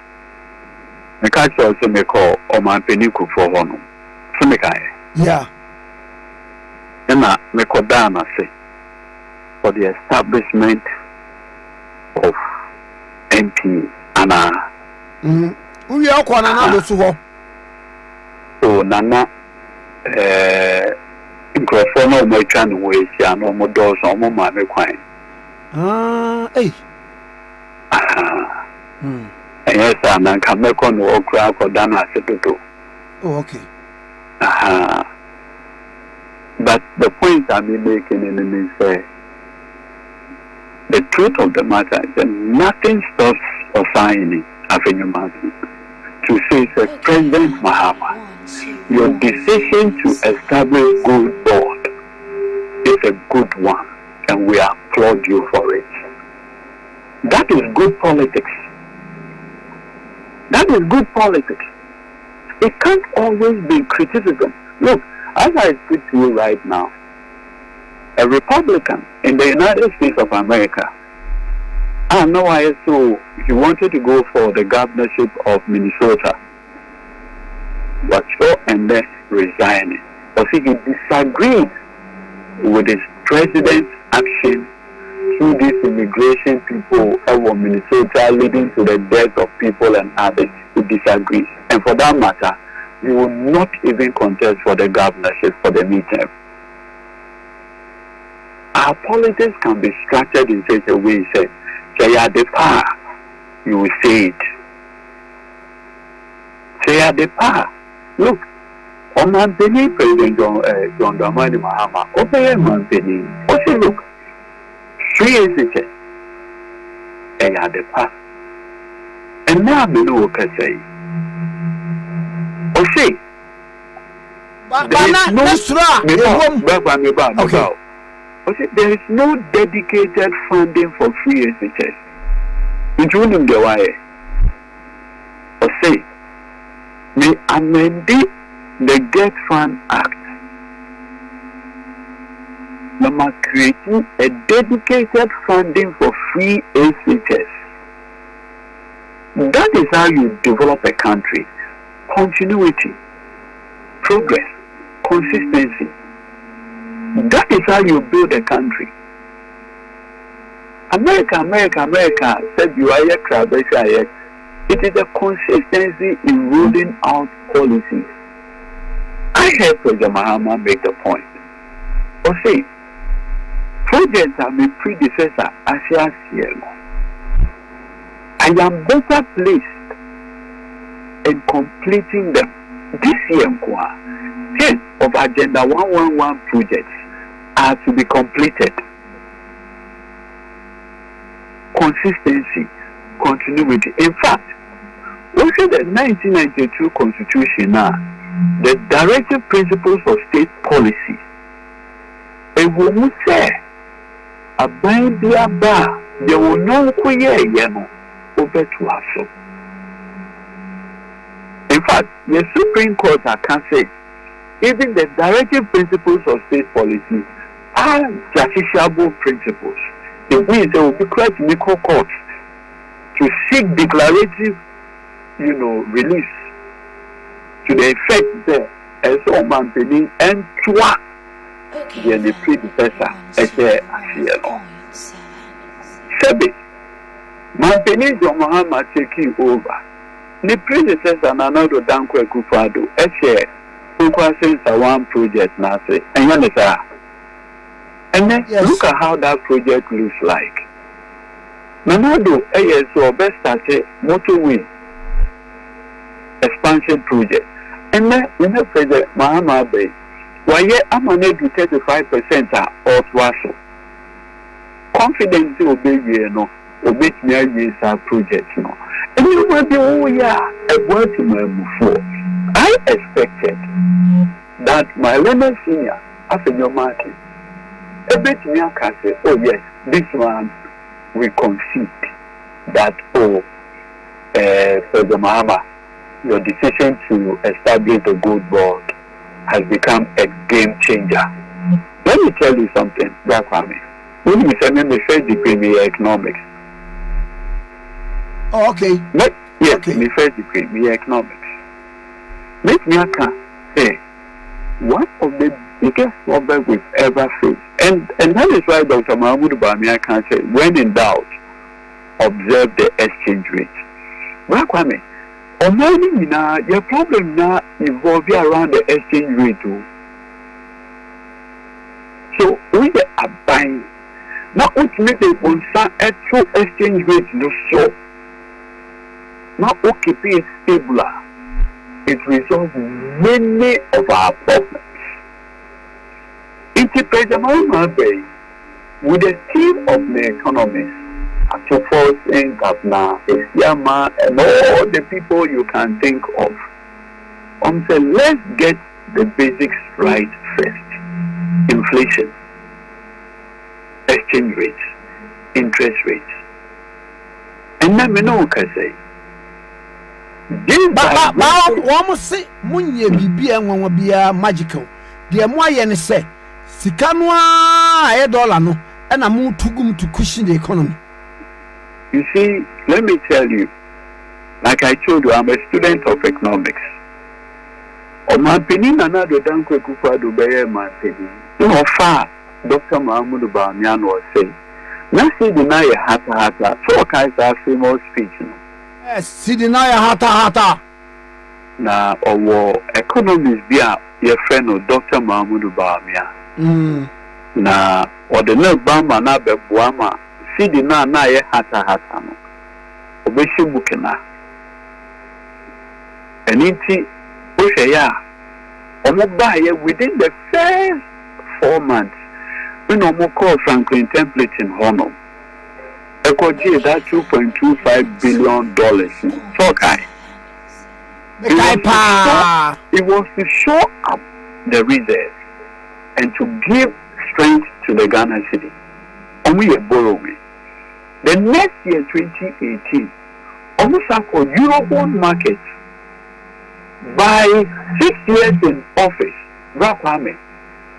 I can't also make call or my penicle for one. So make I. Yeah. And I make a dana say for the establishment of MP and we are going to oh, Nana, microphone no more trying to waste, and no more doors, no more my requirement. Hey. Yes, and I can make on or crack or done as a do. Oh, okay. But the point I'm making is the truth of the matter is that nothing stops Osaini Afenyumasi to say, President Mahama, your decision to establish good board is a good one, and we applaud you for it. That is good politics. That is good politics. It can't always be criticism. Look, as I speak to you right now, a Republican in the United States of America, I know why, so he wanted to go for the governorship of Minnesota, but and then resigning. But he disagreed with his president's action through these immigration people over Minnesota, leading to the death of people and others. He disagrees, and for that matter, he will not even contest for the governorship for the midterm. Our politics can be structured in such a way that say at the power, you will say it. Say at the power. Look, on Anthony, President John Mahama, obey Anthony. Also, look, 3 years ago, say at the power. And now we know what I say. Okay. There is no dedicated funding for free SHS. Including the wire. Or say, may amend the Get Fund Act. Number creating a dedicated funding for free SHS. That is how you develop a country. Continuity, progress, consistency. That is how you build a country. America said you are a crab. It is a consistency in rolling out policies. I heard President Mahama make the point. Or say, projects have been predecessor as I am better placed in completing them this year. 10 of Agenda 111 projects are to be completed. Consistency, continuity. In fact, look at the 1992 Constitution now, the directive principles of state policy. And when we say, a bandia bar, there will no yano over to us. In fact, the Supreme Court can say, even the directive principles of state policy are justiciable principles. It means they will be quite micro courts to seek declarative, release to the effect there as all maintaining and twa the predecessor as a Sebi maintaining John Mahama taking over. The predecessor Nanado Dankwe Kufado since one project now say and then look at how that project looks like. Nanado so best started motorway expansion project. And then when the President Mahama Bay, why I'm unable to 35% or twice. Confidence will be obey me project no. And you will be a word to my before. I expected that my learner senior after your market a bit me can say, oh yes, this one we concede that President Mahama, your decision to establish the good board has become a game changer. Let me tell you something, Brother Kwame. When you say me first degree in economics. Oh, okay. Yes, okay. Me first degree in economics. Make me say one of the biggest problems we've ever faced, and that is why Dr. Mahmoud Bamia can say, when in doubt, observe the exchange rate. Brother Kwame, your problem now evolving around the exchange rate too. So we are buying now. which make a concern actual exchange rate no so. Now, keep it stable. It resolves many of our problems. It's President Mahama with a team of the economists, Atofos, Governor, Esiama, and all the people you can think of. Say, let's get the basics right first. Inflation, exchange rates, interest rates. And then we know what I say. Wɔn se munyɛ bibi enwanwa bia magical deɛ mo ayɛ ne sɛ sika no a ɛyɛ dollar no ɛna mo tugum to cushion the economy. You see, let me tell you, like I told you, I'm a student of economics. Omampeni Nana do Dankwa Kufuado Beye Mampeni. No far, Dr. Mahama Bamian was saying, Nasi deny a hata so kinds of famous speech. Yes, Sidinaya hata. Na our economists be your friend of Dr. Mahama Bamian. Na or the no Bama na Bebuama, Sidina na ye hata no. Obeshi Bukena. And it's within the first 4 months, we no more call Franklin template in Honor. Ecoji that $2.25 billion. So it was to show up the reserves and to give strength to the Ghana city. And we are borrowing. The next year, 2018, almost for Eurobond market. By 6 years in office, Rakwame,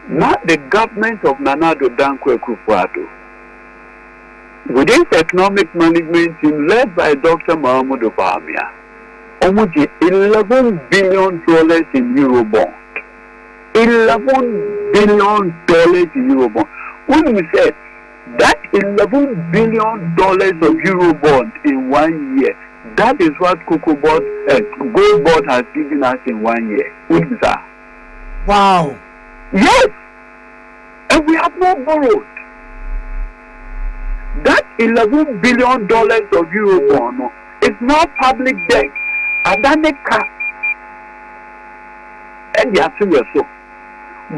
not the government of Nanado Dankwa Kufuado, within the economic management team led by Dr. Mahama Bamian, almost $11 billion in Eurobond. $11 billion in Eurobond. When we said that $11 billion of Eurobond in 1 year, that is what Gold Board has given us in 1 year. What is that? Wow. Yes. And we have not borrowed. That $11 billion of Eurobond is not public debt. Adanika. And you have to so.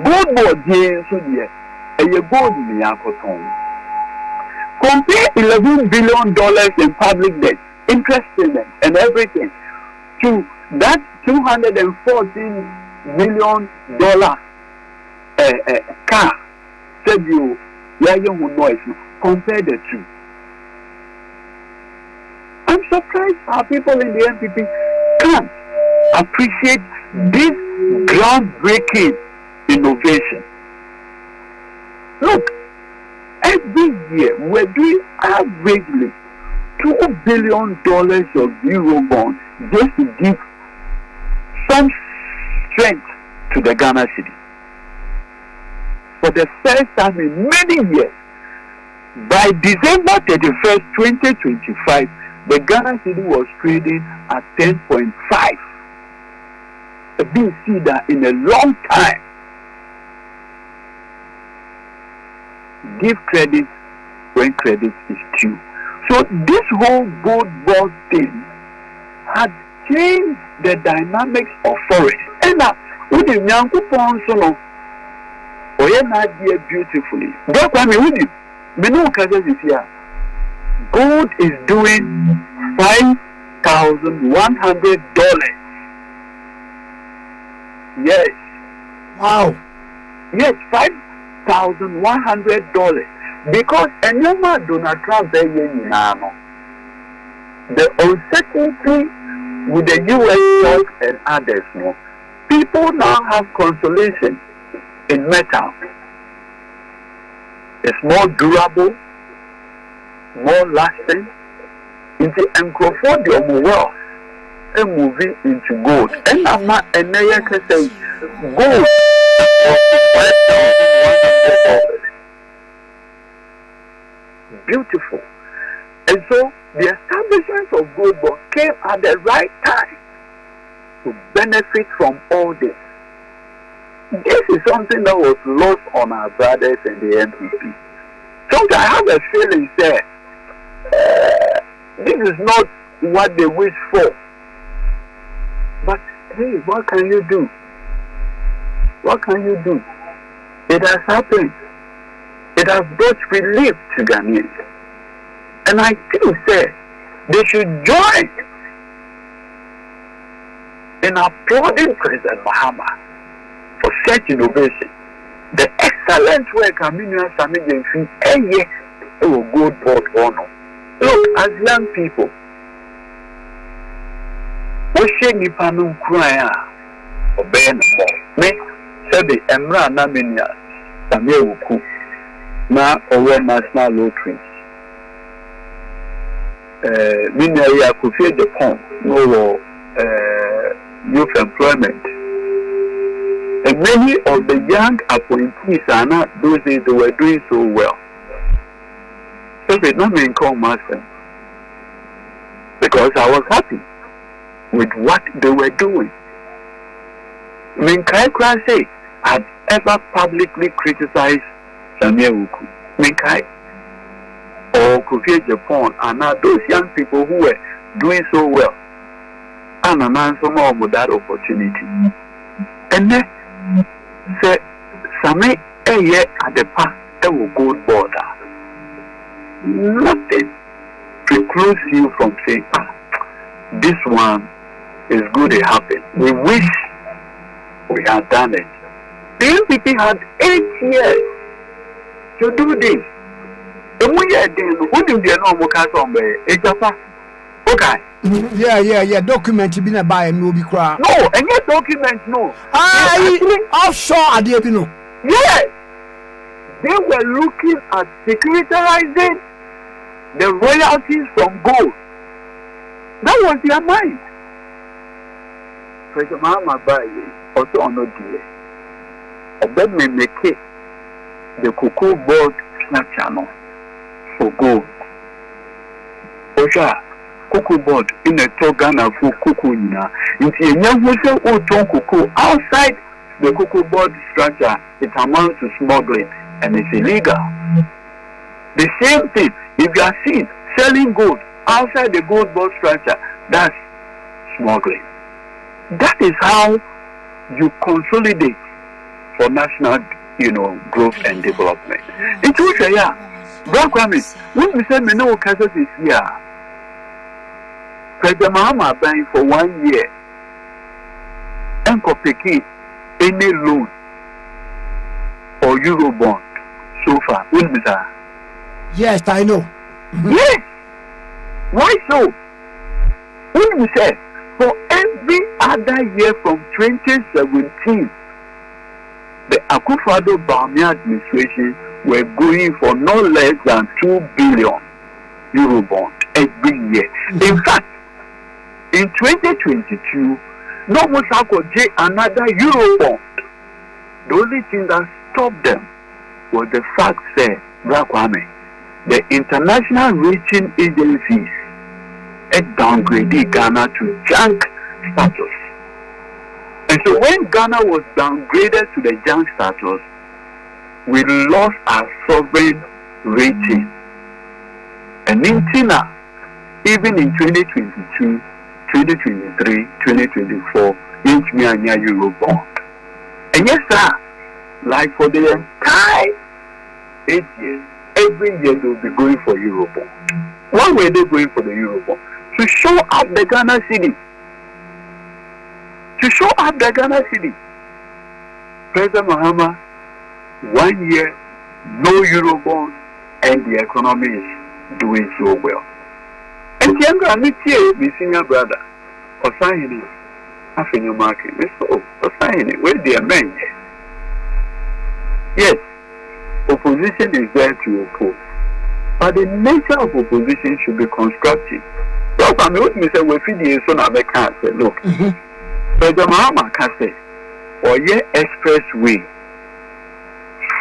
Gold Board, yes, and you gold in the compare $11 billion in public debt, interest payment and everything to that $214 million car. Said you, noise. Compare the two. I'm surprised how people in the NPP can't appreciate this groundbreaking innovation. Look, every year we're doing averagely $2 billion of Eurobond just to give some strength to the Ghana city. For the first time in many years, by December 31st, 2025, the Ghana city was trading at 10.5. A big see that in a long time. Give credit when credit is due. So this whole gold board thing had changed the dynamics of forest. And now, with the Nyanku Ponsono, beautifully. That's why gold is doing $5,100. Yes. Wow. Yes, $5,100. Because Donald Trump the uncertainty with the US stocks and others, people now have consolation in metal. It's more durable, more lasting. It's the microphone the wealth and moving into gold. And I'm not a say gold. Beautiful. And so the establishment of gold board came at the right time to benefit from all this. This is something that was lost on our brothers in the NPP. sometimes I have a feeling that this is not what they wish for. But hey, what can you do? What can you do? It has happened. It has brought relief to Ghanaians. And I think that they should join in applauding President Mahama for such innovation. The excellent work Aminu Sami Jenfi will go board honor. Look, as young people, what should you panu cry obey no me said the Emra Naminia Samuel Wuku na over national lottery. Minya ya Kofi Japan no youth employment. And many of the young appointees are not those days they were doing so well. So they not mean call master. Because I was happy with what they were doing. I mean, Kai say I've ever publicly criticized Samuel Wuku. I mean, Kai or Kofi Japan are not those young people who were doing so well. And an answer more with that opportunity. And then say Sami at the past will go border. Nothing precludes you from saying, this one is good to happen. We wish we had done it. The NPP had 8 years to do this. And we are then, who did the normal cast on the okay. Yeah. Document been a buy and will be cry. No, and yet document no. Offshore idea, you know. Yes. They were looking at securitizing the royalties from gold. That was their mind. President Mahama Baye also on no delay. And then we make it the cocoa board channel for gold. Osha. Cocoa board in a Togana for cocoa na. Into a young cocoa outside the cocoa board structure, it amounts to smuggling and it's illegal. The same thing, if you are seen selling gold outside the gold board structure, that's smuggling. That is how you consolidate for national, growth and development. It's which Black Kwame, when we say me no cases is here. President Mahama buying for 1 year and picking any loan or euro bond so far. Yes, I know. Yes. Why so? When we say for every other year from 2017, the Akufo-Addo administration were going for no less than 2 billion euro bond every year. In fact, in 2022, no one could get another euro bond. The only thing that stopped them was the fact that Black Kwame, the international rating agencies had downgraded Ghana to junk status. And so when Ghana was downgraded to the junk status, we lost our sovereign rating. And in Tina, even in 2022, 2023, 2024, each year euro bond. And yes, sir, like for the entire 8 years, every year they will be going for euro bond. Why were they going for the euro bond? To show up the Ghana city. To show up the Ghana city. President Mahama, 1 year, no euro bond, and the economy is doing so well. And the younger Amitie, my senior brother, Osahini, having your market, Osahini, where they are men. Yes, opposition is there to oppose, but the nature of opposition should be constructive. So, I mean, me say we feed the son of a cat. Look, President Mahama can say, or expressway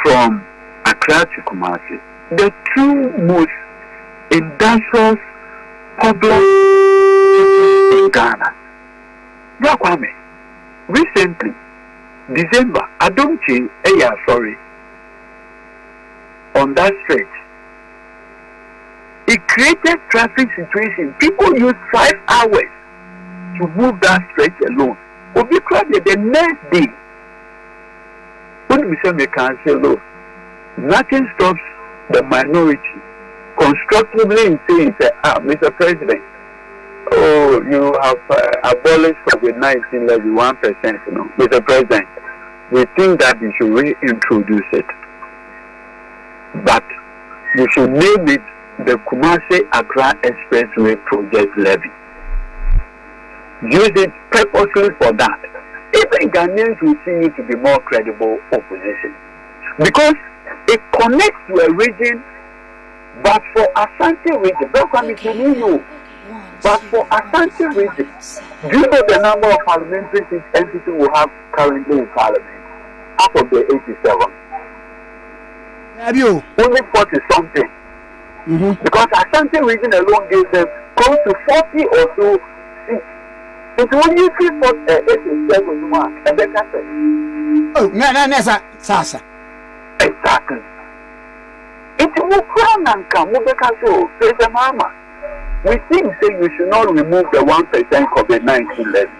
from Accra to Kumasi, the two most industrious public in Ghana. Black Kwame, recently, December, I don't change, sorry, on that stretch, it created traffic situation. People use 5 hours to move that stretch alone. Obi crowded the next day. When we say we cancel, nothing stops the minority constructively in saying, Mr. President, oh, you have abolished COVID-19 levy 1%. You know, Mr. President, we think that you should reintroduce it, but you should name it the Kumasi Accra Expressway Project Levy. Use it purposely for that. Even Ghanaians will see you to be more credible opposition, because it connects to a region, but for Asante region, that's what I'm telling you. But for Asante region, do you know the number of parliamentary seats NPP will have currently in parliament? Out of the 87. Have you? Only 40 something. Because Asante region alone gives them close to 40 or so seats. It's only 87 mark. And then that's it. Oh, no, Sasa. Exactly. It's Mukran and Kamubeka so, President Mahama. We think say you should not remove the 1% COVID-19 levy.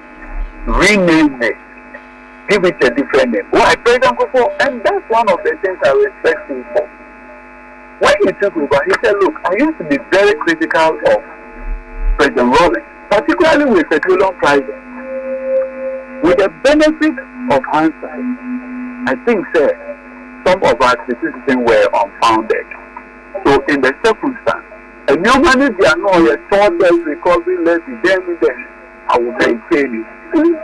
Rename it. Give it a different name. Why, President Kufo? And that's one of the things I respect him for. When he took over, he said, look, I used to be very critical of President Rawlings, particularly with petroleum prices. With the benefit of hindsight, I think, sir, some of our criticisms were unfounded. So in the circumstance, a new manager know a total recovery levy, then I will maintain it.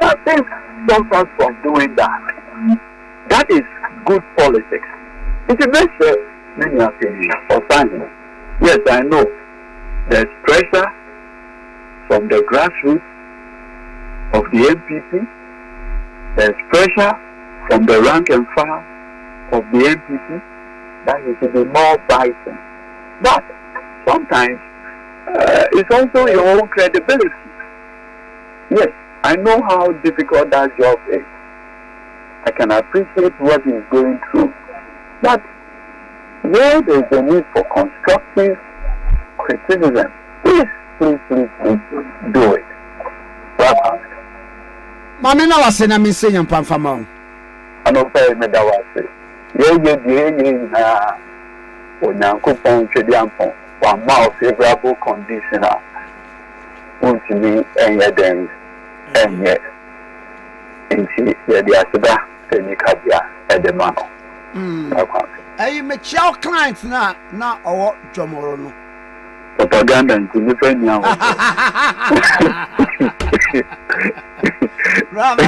Nothing stops us from doing that. That is good politics. It's a best many opinions or findings. Yes, I know there's pressure from the grassroots of the NPP. There's pressure from the rank and file of the NPP that it should be more biting. But sometimes it's also your own credibility. Yes, I know how difficult that job is. I can appreciate what he's going through. But where there's a need for constructive criticism, please do it. Well, Mami na wase na mi se nyampa mfama o. Ano pa me da wase. Ye na Onyankopon twedi ampon. Wa ma favorable condition a untimi enye den enye. Nti ye di aseda enikabia edema no. Ayi me chiao client na owo Jomoro no. Propaganda nti ni fa ni awo. Bravo,